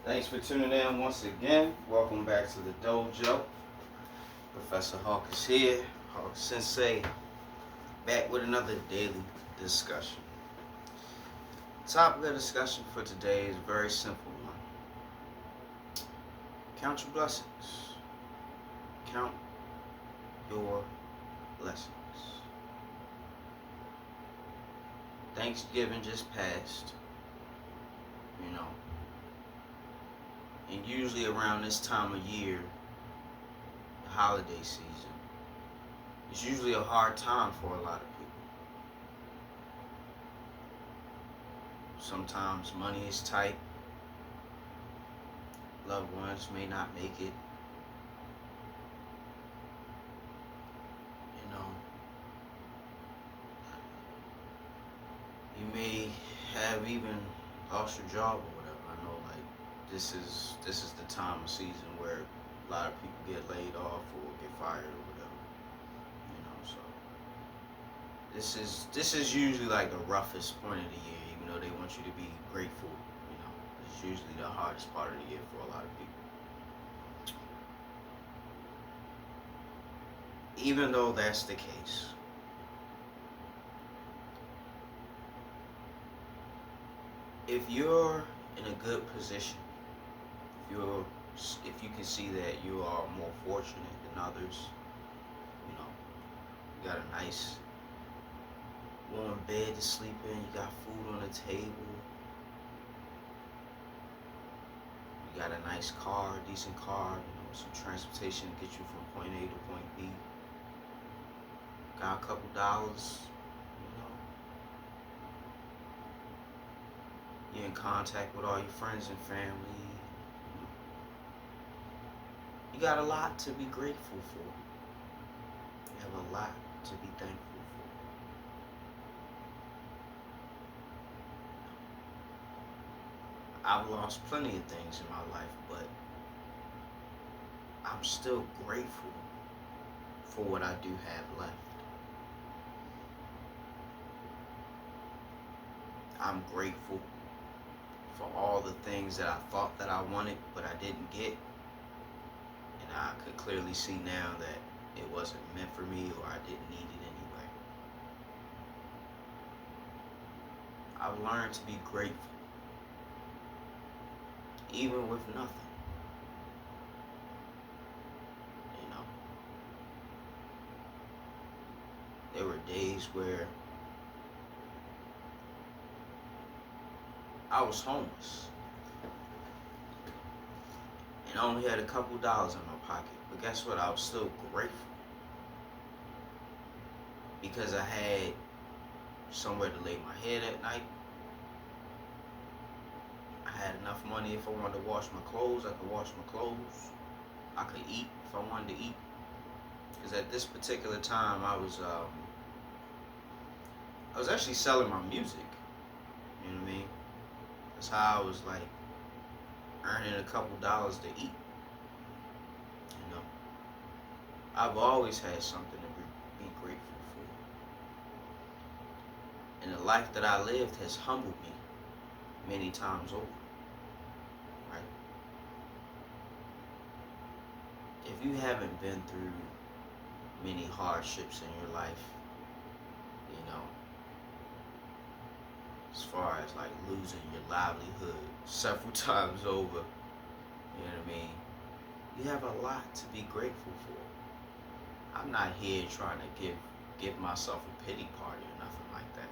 Thanks for tuning in once again. Welcome back to the dojo. Professor Hawk is here. Hawk Sensei back with another daily discussion. Topic of discussion for today is a very simple one. Count your blessings. Count your blessings. Thanksgiving just passed, you know, and usually around this time of year, the holiday season, it's usually a hard time for a lot of people. Sometimes money is tight, loved ones may not make it, you know. You may have even lost your job or whatever. I know, like, this is the time of season where a lot of people get laid off or get fired or whatever. So this is usually like the roughest point of the year, even though they want you to be grateful. It's usually the hardest part of the year for a lot of people. Even though that's the case, if you're in a good position, if you can see that you are more fortunate than others, you got a nice warm bed to sleep in, you got food on the table, you got a nice car, decent car, some transportation to get you from point A to point B, got a couple dollars, you're in contact with all your friends and family. You got a lot to be grateful for. You have a lot to be thankful for. I've lost plenty of things in my life, but I'm still grateful for what I do have left. I'm grateful for all the things that I thought that I wanted, but I didn't get. And I could clearly see now that it wasn't meant for me, or I didn't need it anyway. I've learned to be grateful, even with nothing. There were days where I was homeless and I only had a couple dollars in my pocket. But guess what? I was still grateful because I had somewhere to lay my head at night. I had enough money if I wanted to wash my clothes, I could wash my clothes. I could eat if I wanted to eat. Because at this particular time, I was actually selling my music. You know what I mean? That's how I was like earning a couple dollars to eat. I've always had something to be grateful for. And the life that I lived has humbled me many times over. Right? If you haven't been through many hardships in your life, as far as like losing your livelihood several times over, you know what I mean? You have a lot to be grateful for. I'm not here trying to give myself a pity party or nothing like that.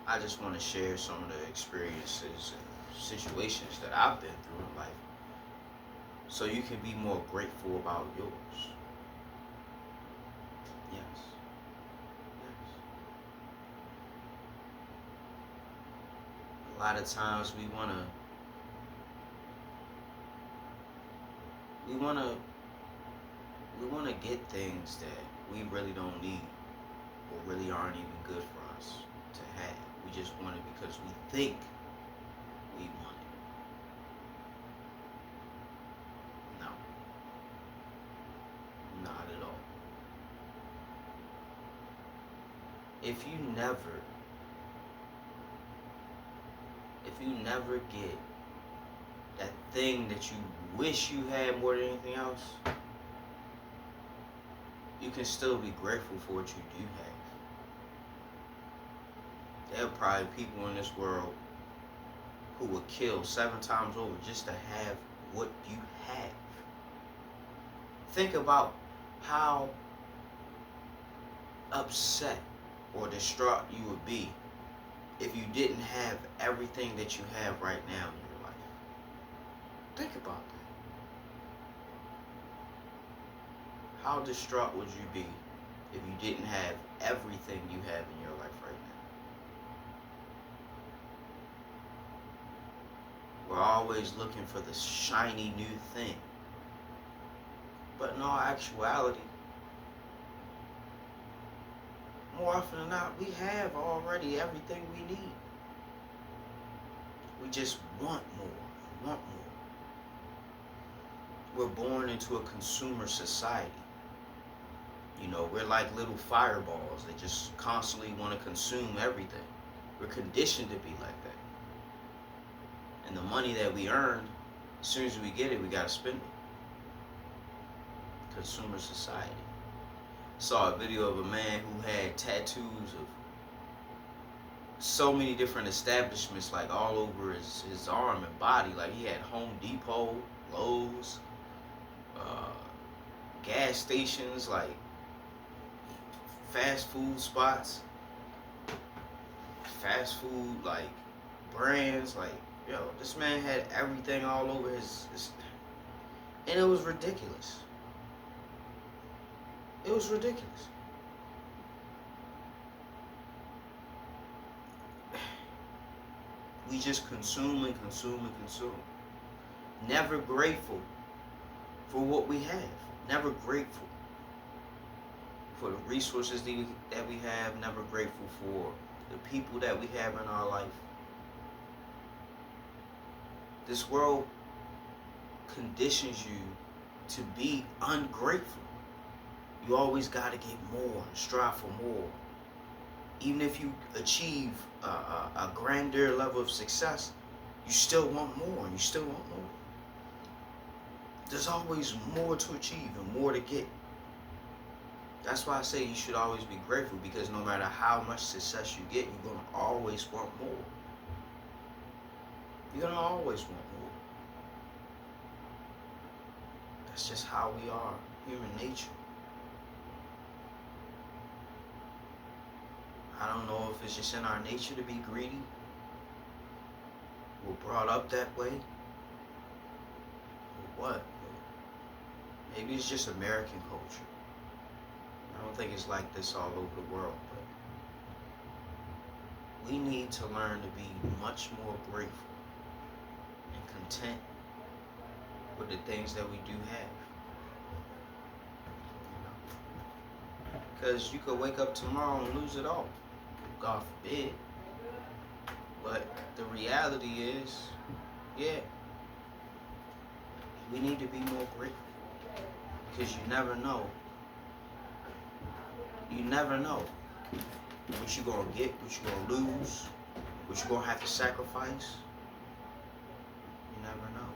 I just want to share some of the experiences and situations that I've been through in life so you can be more grateful about yours. Yes. A lot of times we want to get things that we really don't need or really aren't even good for us to have. We just want it because we think we want it. No. Not at all. If you never get that thing that you wish you had more than anything else, you can still be grateful for what you do have. There are probably people in this world who would kill 7 times over just to have what you have. Think about how upset or distraught you would be if you didn't have everything that you have right now in your life. Think about that. How distraught would you be if you didn't have everything you have in your life right now? We're always looking for the shiny new thing. But in all actuality, more often than not, we have already everything we need. We just want more, want more. We're born into a consumer society. You know, we're like little fireballs that just constantly want to consume everything. We're conditioned to be like that. And the money that we earn, as soon as we get it, we gotta spend it. Consumer society. Saw a video of a man who had tattoos of so many different establishments, like all over his arm and body. Like he had Home Depot, Lowe's, gas stations, like fast food spots, fast food like brands. Like, yo, this man had everything all over his and it was ridiculous. It was ridiculous. We just consume and consume and consume. Never grateful for what we have. Never grateful for the resources that we have. Never grateful for the people that we have in our life. This world conditions you to be ungrateful. You always got to get more, strive for more. Even if you achieve a grander level of success, you still want more, and you still want more. There's always more to achieve and more to get. That's why I say you should always be grateful, because no matter how much success you get, you're going to always want more. You're going to always want more. That's just how we are, human nature. I don't know if it's just in our nature to be greedy. We're brought up that way. Or what? Maybe it's just American culture. I don't think it's like this all over the world, but we need to learn to be much more grateful and content with the things that we do have. Because you could wake up tomorrow and lose it all. God forbid. But the reality is, yeah, we need to be more grateful. Because you never know. You never know what you're going to get, what you're going to lose, what you're going to have to sacrifice. You never know.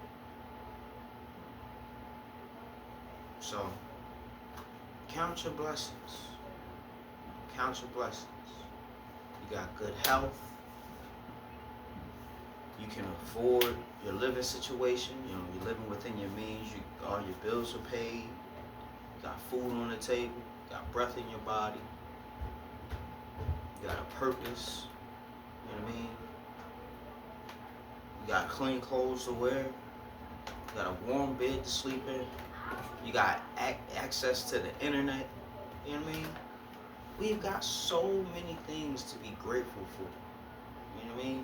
So, count your blessings. Count your blessings. You got good health. You can afford your living situation. You know, you're living within your means. All your bills are paid. You got food on the table. You got breath in your body. You got a purpose. You know what I mean? You got clean clothes to wear. You got a warm bed to sleep in. You got access to the internet. You know what I mean? We've got so many things to be grateful for. You know what I mean?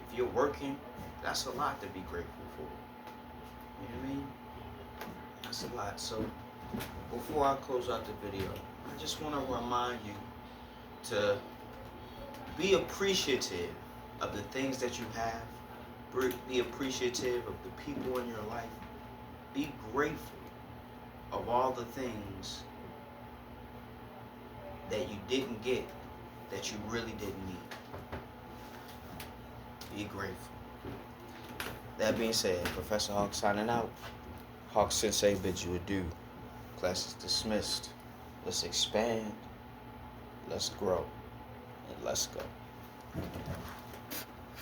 If you're working, that's a lot to be grateful for. You know what I mean? That's a lot. So, before I close out the video, I just want to remind you to be appreciative of the things that you have. Be appreciative of the people in your life. Be grateful of all the things that you didn't get, that you really didn't need. Be grateful. That being said, Professor Hawk signing out. Hawk Sensei bids you adieu. Class is dismissed. Let's expand, let's grow, and let's go.